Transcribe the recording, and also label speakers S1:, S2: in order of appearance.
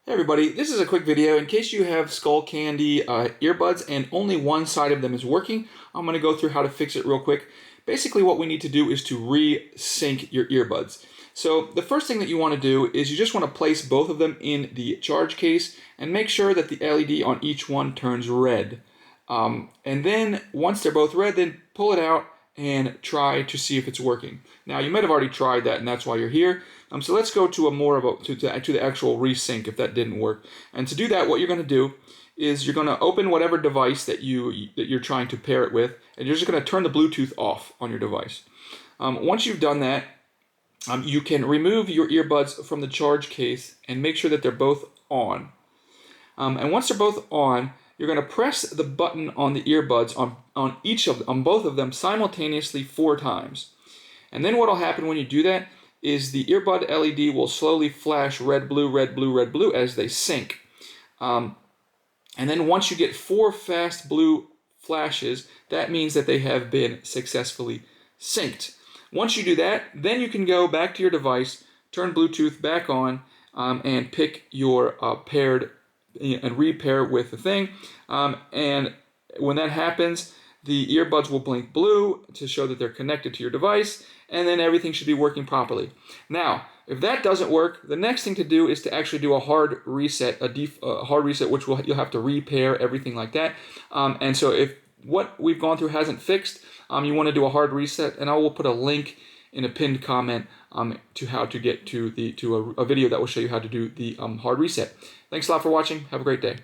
S1: Hey everybody, this is a quick video. In case you have Skullcandy earbuds and only one side of them is working, I'm going to go through how to fix it real quick. Basically what we need to do is to re-sync your earbuds. So the first thing that you want to do is you just want to place both of them in the charge case and make sure that the LED on each one turns red. And then once they're both red, then pull it out and try to see if it's working. Now you might have already tried that and that's why you're here. So let's go to the actual resync if that didn't work. And to do that, what you're going to do is you're going to open whatever device that you're trying to pair it with, and you're just going to turn the Bluetooth off on your device. Once you've done that, you can remove your earbuds from the charge case and make sure that they're both on. And once they're both on, you're going to press the button on the earbuds on both of them simultaneously 4 times. And then what will happen when you do that is the earbud LED will slowly flash red, blue, red, blue, red, blue as they sync. And then once you get 4 fast blue flashes, that means that they have been successfully synced. Once you do that, then you can go back to your device, turn Bluetooth back on, and pick your paired and repair with the thing. And when that happens, the earbuds will blink blue to show that they're connected to your device, and then everything should be working properly. Now, if that doesn't work, the next thing to do is to actually do a hard reset, which you'll have to repair everything like that. And so if what we've gone through hasn't fixed, you want to do a hard reset, and I will put a link in a pinned comment to how to get to a video that will show you how to do the hard reset. Thanks a lot for watching. Have a great day.